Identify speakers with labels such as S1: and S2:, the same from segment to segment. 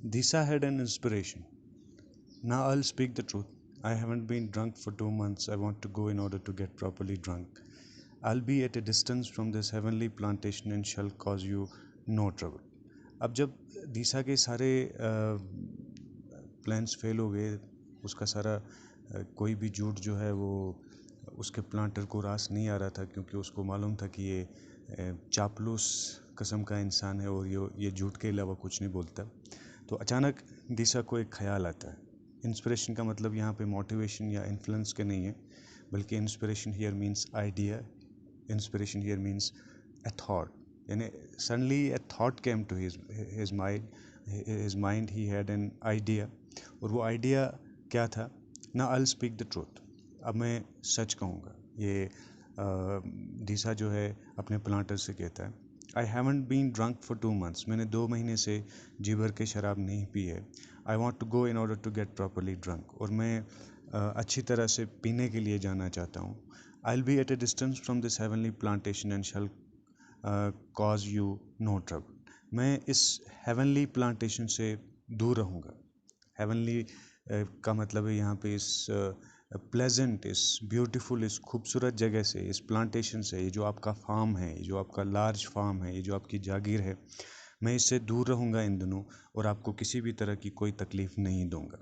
S1: Disa had an inspiration. Now I'll speak the truth. I haven't been drunk for 2 months. I want to go in order to get properly drunk. I'll be at a distance from this heavenly plantation and shall cause you no trouble. अब जब दिशा के सारे plans fail हो गए, उसका सारा कोई भी झूठ जो है वो उसके प्लांटर को रास नहीं आ रहा था, क्योंकि उसको मालूम था कि ये चापलूस किस्म का इंसान है और ये झूठ के अलावा कुछ नहीं बोलता। तो अचानक दिशा को एक ख्याल आता है। इंस्पिरेशन का मतलब यहाँ पे मोटिवेशन या इन्फ्लुएंस के नहीं है, बल्कि inspiration here means idea, inspiration here means a thought. यानी suddenly a thought came to his mind. He had an idea, और वो आइडिया क्या था? ना I'll speak the truth. अब मैं सच कहूँगा। ये दिशा जो है अपने प्लांटर से कहता है, I haven't been drunk for 2 months. मैंने 2 महीने से जी भर के शराब नहीं पी है। I want to go in order to get properly drunk. और मैं अच्छी तरह से पीने के लिए जाना चाहता हूँ। I'll be at a distance from this heavenly plantation and shall cause you no trouble. मैं इस heavenly plantation से दूर रहूँगा। heavenly का मतलब है यहाँ पे इस प्लेजेंट, इस ब्यूटीफुल, इस खूबसूरत जगह से, इस प्लांटेशन से, ये जो आपका फार्म है, ये जो आपका लार्ज फार्म है, ये जो आपकी जागीर है, मैं इससे दूर रहूँगा इन दिनों और आपको किसी भी तरह की कोई तकलीफ़ नहीं दूंगा।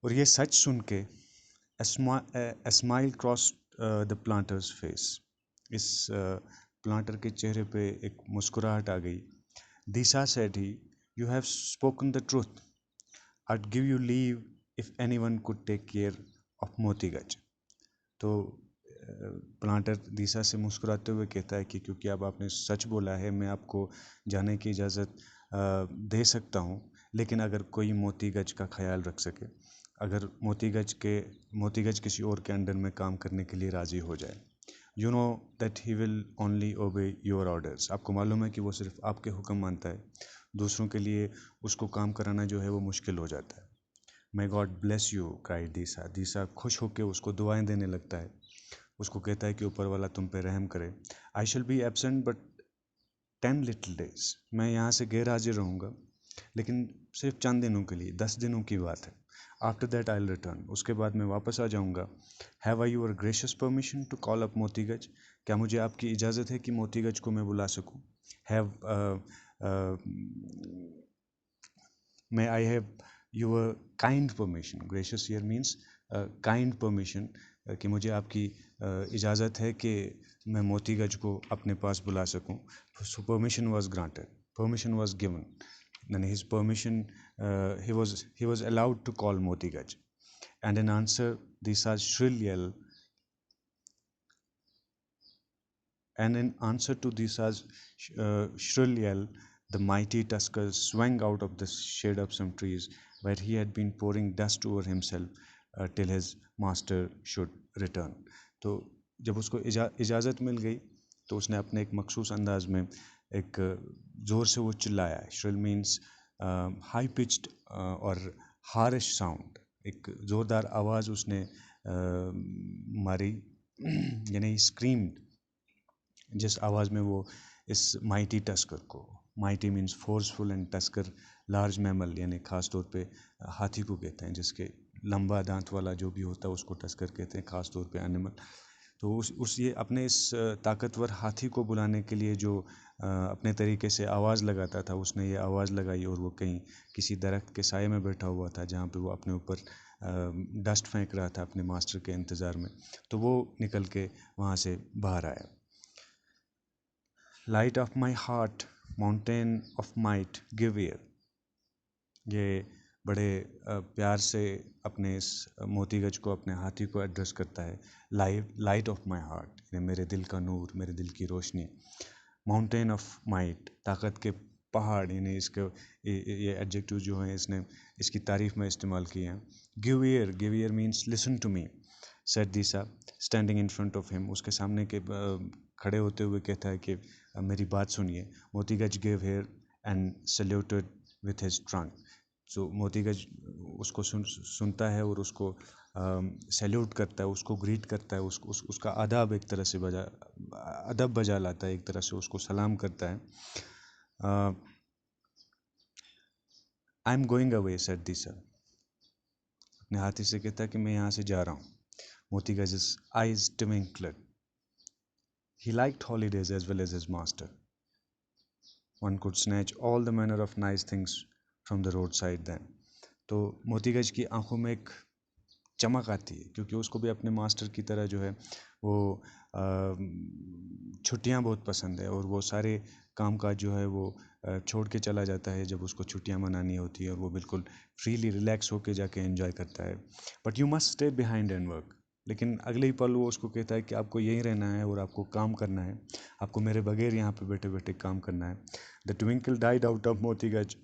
S1: और ये सच सुन के a smile crossed the planter's face. इस प्लांटर के चेहरे पे एक मुस्कुराहट आ गई। Disa said he, you have spoken the truth. I'd give you leave if anyone could take care of मोतीगज। तो प्लांटर दिशा से मुस्कुराते हुए कहता है कि क्योंकि अब आपने सच बोला है, मैं आपको जाने की इजाज़त दे सकता हूँ, लेकिन अगर कोई मोतीगज का ख्याल रख सके, अगर मोतीगज किसी और के अंडर में काम करने के लिए राज़ी हो जाए। You know that he will only ओबे योर ऑर्डर्स। आपको मालूम है कि वो सिर्फ आपके हुक्म मानता है, दूसरों के लिए उसको काम कराना जो है वो मुश्किल हो जाता है। May God bless you, cried दिशा। दिशा खुश होकर उसको दुआएं देने लगता है। उसको कहता है कि ऊपर वाला तुम पे रहम करे। I shall be absent but 10 little days. मैं यहाँ से गैर हाजिर रहूँगा, लेकिन सिर्फ चंद दिनों के लिए, 10 दिनों की बात है। After that I'll return. उसके बाद मैं वापस आ जाऊँगा। Have I your gracious permission to call up मोतीगज? क्या मुझे आपकी इजाज़त है कि मोतीगज को मैं बुला सकूँ? Have may I have your kind permission? Gracious here means kind permission, कि मुझे आपकी इजाज़त है कि मैं मोतीगज को अपने पास बुला सकूं। So permission was granted, permission was given, and his permission, he was allowed to call मोतीगज. And in answer Disa's shrill yell, shrill yell, the mighty tusker swung out of the shade of some trees where he had been pouring dust over himself till his master should return. तो जब उसको इजाज़त मिल गई तो उसने अपने एक मखसूस अंदाज में एक ज़ोर से वो चिल्लाया। shrill means high pitched और harsh sound, एक ज़ोरदार आवाज़ उसने मारी, यानी screamed, जिस आवाज़ में वो इस माइटी टस्कर को, mighty means forceful and tusker large mammal, यानी ख़ास तौर पे हाथी को कहते हैं, जिसके लंबा दांत वाला जो भी होता है उसको टस्कर कहते हैं, ख़ास तौर पे एनिमल। तो उस ये अपने इस ताकतवर हाथी को बुलाने के लिए जो अपने तरीके से आवाज़ लगाता था, उसने ये आवाज़ लगाई और वो कहीं किसी दरख्त के साए में बैठा हुआ था, जहाँ पे वो अपने ऊपर डस्ट फेंक रहा था अपने मास्टर के इंतज़ार में। तो वो निकल के वहाँ से बाहर आया। Light of my heart, mountain of might, give year. ये बड़े प्यार से अपने इस मोतीगज को, अपने हाथी को एड्रेस करता है। लाइट ऑफ माई हार्ट, यानी मेरे दिल का नूर, मेरे दिल की रोशनी। माउंटेन ऑफ माइट, ताकत के पहाड़, यानी इसके ये एडजेक्टिव जो हैं इसने इसकी तारीफ में इस्तेमाल किए हैं। Give ear means listen to me, said Disha standing in front of him. उसके सामने के खड़े होते हुए कहता है कि मेरी बात सुनिए। Motigaj give ear and saluted with his trunk. So Motigaj उसको सुनता है और उसको सैल्यूट करता है, उसको ग्रीट करता है, उसका आदाब एक तरह से अदब बजा लाता है, एक तरह से उसको सलाम करता है। I am going away said Disha. अपने हाथी से कहता है कि मैं यहाँ से जा रहा हूँ। Motigaj's eyes twinkled. He liked holidays as well as his master. One could snatch all the manner of nice things from the roadside then. तो मोतीगज की आंखों में एक चमक आती है क्योंकि उसको भी अपने मास्टर की तरह जो है वो छुट्टियां बहुत पसंद है और वो सारे काम काज जो है वो छोड़ के चला जाता है जब उसको छुट्टियां मनानी होती है और वो बिल्कुल फ्रीली रिलैक्स होके जाके एंजॉय करता है। But you must stay behind and work. लेकिन अगले ही पल वो उसको कहता है कि आपको यहीं रहना है और आपको काम करना है, आपको मेरे बगैर यहाँ पे बैठे बैठे काम करना है। The twinkle died out of Motigaj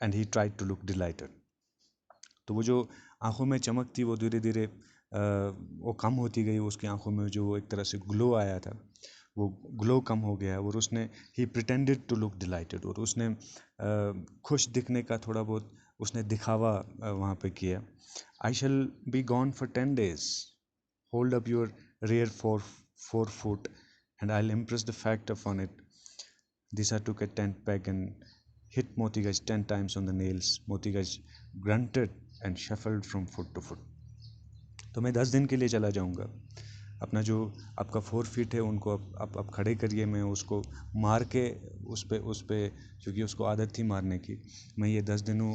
S1: and he tried to look delighted. तो वो जो आंखों में चमक थी वो धीरे धीरे वो कम होती गई। उसकी आंखों में जो एक तरह से ग्लो आया था वो ग्लो कम हो गया और उसने ही प्रिटेंडेड टू लुक डिलाइटेड और उसने खुश दिखने का थोड़ा बहुत उसने दिखावा वहाँ पे किया। I shall be gone for 10 days. Hold up your rear forefoot and I'll impress the fact upon it. Disa took a tent peg and hit Motigaj 10 times on the nails. Motigaj grunted and shuffled from foot to foot. तो मैं 10 दिन के लिए चला जाऊंगा। अपना जो आपका 4 फीट है उनको आप खड़े करिए। मैं उसको मार के उस पे क्योंकि उसको आदत थी मारने की, मैं ये 10 दिनों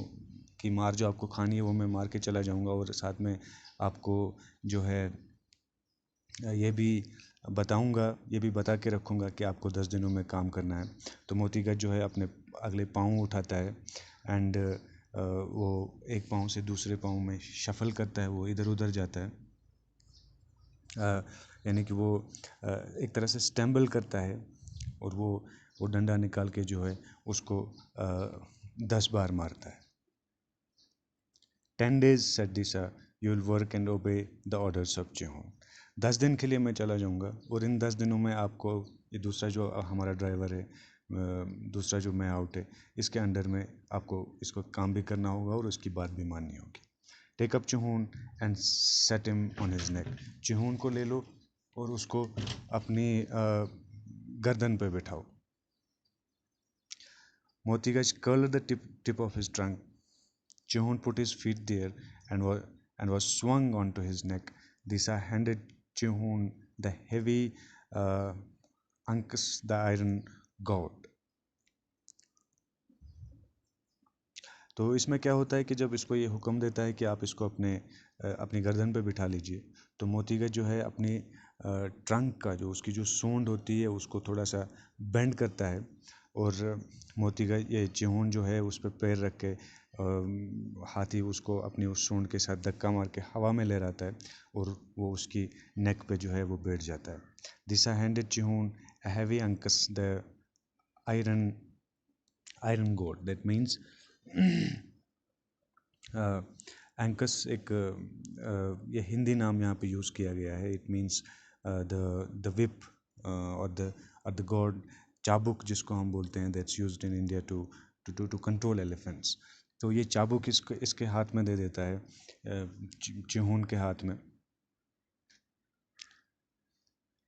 S1: की मार जो आपको खानी है वो मैं मार के चला जाऊंगा और साथ में आपको जो है ये भी बताऊंगा, ये भी बता के रखूंगा कि आपको 10 दिनों में काम करना है। तो मोतीगज जो है अपने अगले पाँव उठाता है एंड वो एक पाँव से दूसरे पाँव में शफल करता है, वो इधर उधर जाता है। यानी कि वो एक तरह से स्टैम्बल करता है और वो डंडा निकाल के जो है उसको 10 बार मारता है। 10 days said Disa, you will work and obey the orders of Jehon. 10 दिन के लिए मैं चला जाऊंगा और इन 10 दिनों में आपको ये दूसरा जो हमारा ड्राइवर है, दूसरा जो मैं आउट है, इसके अंडर में आपको इसको काम भी करना होगा और उसकी बात भी माननी होगी। Take up Chihun and set him on his neck. Chihun को ले लो और उसको अपनी गर्दन पे बिठाओ। मोतीगज curled the tip of his trunk. Chihun put his feet there and was swung onto his neck. Disa handed Chihun the heavy ankus, the iron god. तो इसमें क्या होता है कि जब इसको ये हुक्म देता है कि आप इसको अपनी गर्दन पे बिठा लीजिए, तो मोतीगज जो है अपनी ट्रंक का जो उसकी जो सूंड होती है उसको थोड़ा सा बेंड करता है और मोतीगज ये चिहून जो है उस पर पैर रख के हाथी उसको अपनी उस सूंड के साथ धक्का मार के हवा में लहराता है और वो उसकी नेक पे जो है वो बैठ जाता है। Disha handed Chihun a heavy ankus, the iron god. That means ankus एक ये हिंदी नाम यहाँ पे यूज़ किया गया है। इट मीन्स द विप और द गॉड चाबुक जिसको हम बोलते हैं, that's used in India to control elephants. तो ये चाबुक इसके हाथ में दे देता है, चिहून के हाथ में।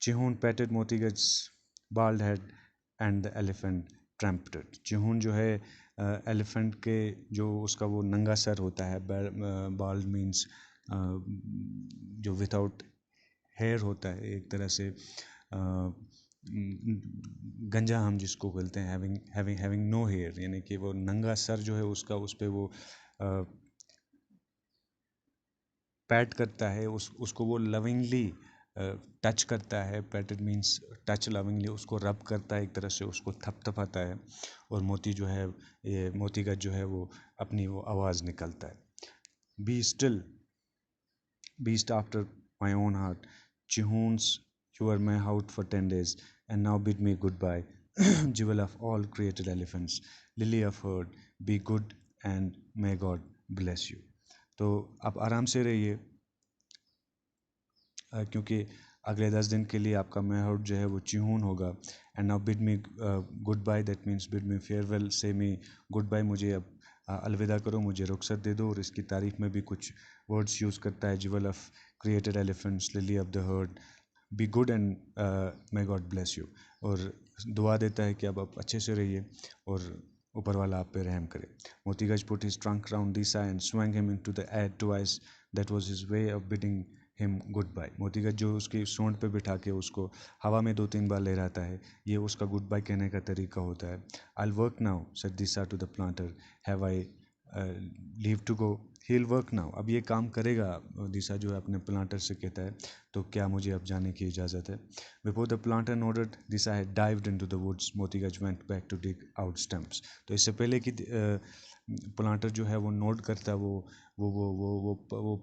S1: Chihun patted Motigaj bald head and the elephant trumpeted. Chihun जो है एलिफेंट के जो उसका वो नंगा सर होता है, बाल्ड मीन्स जो विदाउट हेयर होता है, एक तरह से गंजा हम जिसको बोलते हैं, हैविंग नो हेयर, यानी कि वो नंगा सर जो है उसका उस पर वो पैट करता है, उसको वो लविंगली टच करता है। पैटेड मीन्स टच लविंगली, उसको रब करता है, एक तरह से उसको थपथपाता है और मोती जो है ये मोतीगज जो है वो अपनी वो आवाज़ निकलता है। Be still beast after my own heart, Chihuns, you were my hout for 10 days, and now bid me goodbye. Jewel of all created elephants, lily of herd, be good and may God bless you. तो आप आराम से रहिए क्योंकि अगले 10 दिन के लिए आपका मैहूट जो है वो चिहून होगा। And now bid me goodbye, that means bid me farewell, say me good bye, मुझे अब अलविदा करो, मुझे रुखसत दे दो। और इसकी तारीफ में भी कुछ वर्ड्स यूज़ करता है, jewel of created elephants, lily of the heard, be good and may God bless you. और दुआ देता है कि अब आप अच्छे से रहिए और ऊपर वाला आप पे रहम करे. Motigaj put his trunk round Disa and swung him into the air twice. That was his way of bidding him goodbye. मोतीगज जो उसकी सूंड पे बिठा के उसको हवा में 2-3 बार ले रहता है, ये उसका गुड बाय कहने का तरीका होता है. I'll work now, said Disa to the planter. Have I leave to go? He'll work now. अब ये काम करेगा, दिशा जो है अपने प्लांटर से कहता है, तो क्या मुझे अब जाने की इजाज़त है? Before the planter nodded, Disa had dived into the woods. Motigaj went back to dig out stumps. तो इससे पहले कि प्लांटर जो है वो नोट करता, वो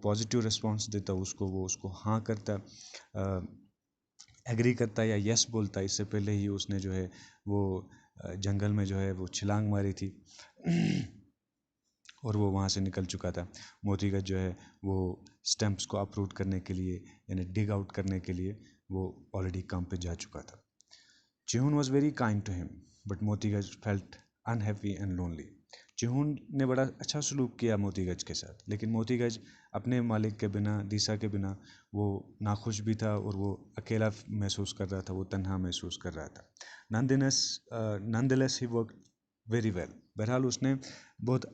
S1: पॉजिटिव रिस्पॉन्स देता उसको, वो उसको हाँ करता, एग्री करता या यस बोलता, इससे पहले ही उसने जो है वो जंगल में जो है वो छलांग मारी थी और वो वहाँ से निकल चुका था. मोतीगज जो है वो स्टैम्प्स को अपरूट करने के लिए, यानी डिग आउट करने के लिए, वो ऑलरेडी काम पे जा चुका था. Chihun was very kind to him, but Motigaj felt unhappy and lonely. Chihun ने बड़ा अच्छा सलूक किया मोतीगज के साथ, लेकिन मोतीगज अपने मालिक के बिना, दिशा के बिना, वो नाखुश भी था और वो अकेला महसूस कर रहा था, वो तन्हा महसूस कर रहा था. नॉनदलेस ही वर्क वेरी वेल. बहरहाल उसने बहुत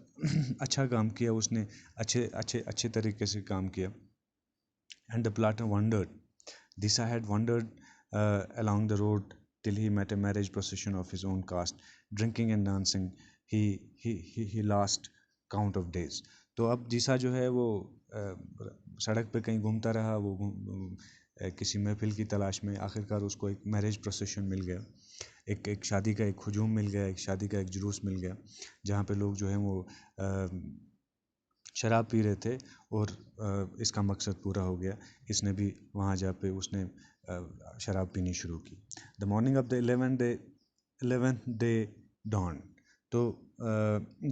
S1: अच्छा काम किया, उसने अच्छे तरीके से काम किया. And the platter wandered. Disha had wandered along the road till he met a marriage procession of his own caste, drinking and dancing. He lost count of days. तो अब दिशा जो है वो सड़क पे कहीं घूमता रहा, वो किसी महफिल की तलाश में. आखिरकार उसको एक मैरिज प्रोसेशन मिल गया, एक शादी का एक हुजूम मिल गया, एक शादी का एक जुलूस मिल गया, जहाँ पे लोग जो हैं वो शराब पी रहे थे और इसका मकसद पूरा हो गया. इसने भी वहाँ जा पे उसने शराब पीनी शुरू की. The morning of the 11th day dawn. तो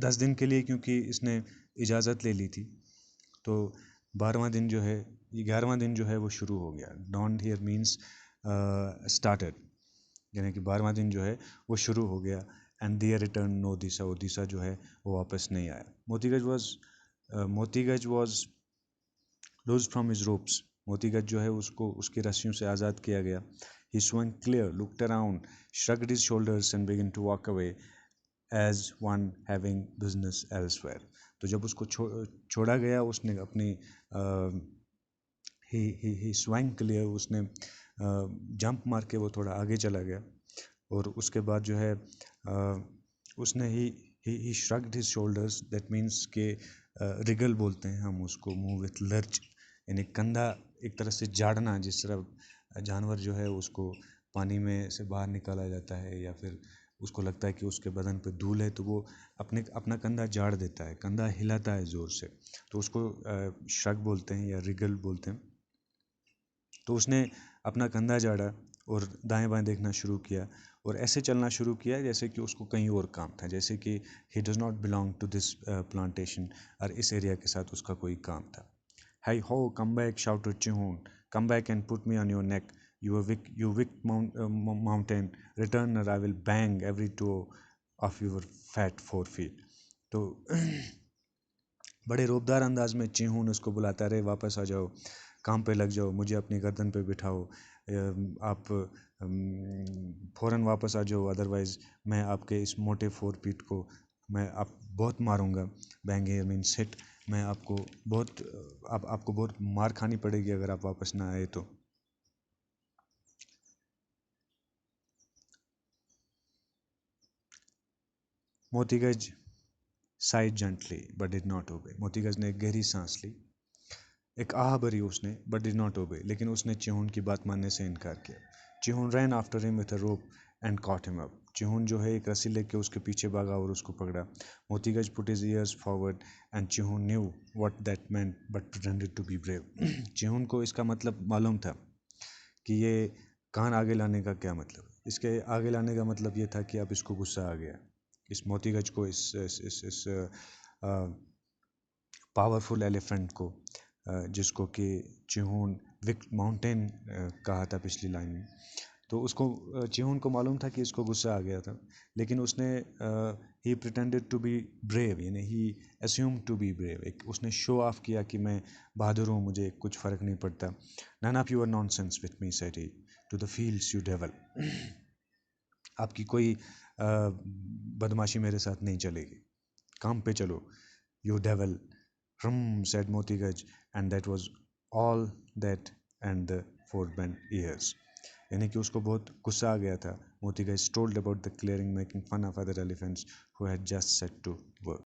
S1: 10 दिन के लिए क्योंकि इसने इजाज़त ले ली थी, तो 12वां दिन जो है, 11वां दिन जो है वो शुरू हो गया. डॉन हियर मीन्स स्टार्टेड, यानी कि 12वां दिन जो है वो शुरू हो गया. And there return no Disha. वो दिशा जो है वो वापस नहीं आया. Motigaj was loose from his ropes. Motigaj जो है उसको उसकी रस्सियों से आज़ाद किया गया. ही swung clear, looked around, shrugged his shoulders and began to walk away as one having business elsewhere. तो जब उसको छोड़ा गया, उसने अपनी ही swung clear, उसने जंप मार के वो थोड़ा आगे चला गया. और उसके बाद जो है उसने ही shrugged his shoulders. that means के रिगल बोलते हैं हम उसको, मूव विथ लर्च, यानी कंधा एक तरह से झाड़ना. जिस तरह जानवर जो है उसको पानी में से बाहर निकाला जाता है, या फिर उसको लगता है कि उसके बदन पे धूल है, तो वो अपना कंधा झाड़ देता है, कंधा हिलाता है ज़ोर से, तो उसको श्रग बोलते हैं या रिगल बोलते हैं. तो उसने अपना कंधा झाड़ा और दाएं बाएं देखना शुरू किया और ऐसे चलना शुरू किया जैसे कि उसको कहीं और काम था, जैसे कि he does not belong to this plantation, और इस एरिया के साथ उसका कोई काम था. Hey ho, come back, shouted Chihun. Come back and put me on your neck. You wicked mountain. Return or I will bang every toe of your fat forefeet. तो बड़े रोबदार अंदाज में चिहून उसको बुलाता रहे, वापस आ जाओ, काम पे लग जाओ, मुझे अपनी गर्दन पे बिठाओ, आप फ़ौरन वापस आ जाओ, अदरवाइज़ मैं आपके इस मोटे 4 फीट को मैं बहुत मारूंगा. Bang here means hit. मैं आपको बहुत मार खानी पड़ेगी अगर आप वापस ना आए तो. मोतीगज sighed gently but did not obey. मोतीगज ने एक गहरी सांस ली, एक आह भरी उसने, but did not obey, लेकिन उसने चिहून की बात मानने से इनकार किया. चिहून ran after him with a rope and caught him up. चिहून जो है एक रस्सी लेके उसके पीछे भागा और उसको पकड़ा. मोतीगज put his ears forward and चिहून knew what that meant but pretended to be brave. चिहून को इसका मतलब मालूम था कि ये कान आगे लाने का क्या मतलब. इसके आगे लाने का मतलब ये था कि अब इसको गुस्सा आ गया, इस मोतीगज को, इस पावरफुल एलिफेंट को, जिसको कि चिहून विक्ट माउंटेन कहा था पिछली लाइन में. तो उसको चिहून को मालूम था कि इसको गुस्सा आ गया था, लेकिन उसने ही प्रिटेंडेड टू बी ब्रेव, यानी ही एस्यूम्ड टू बी ब्रेव. एक उसने शो ऑफ किया कि मैं बहादुर हूँ, मुझे कुछ फ़र्क नहीं पड़ता. None of your nonsense with me said he, to the fields you dwell. आपकी कोई बदमाशी मेरे साथ नहीं चलेगी, काम पे चलो, you devil, said Motigaj, and that was all that and the four bent ears. यानी कि उसको बहुत गुस्सा आ गया था. Motigaj told about the clearing, making fun of other elephants who had just set to work.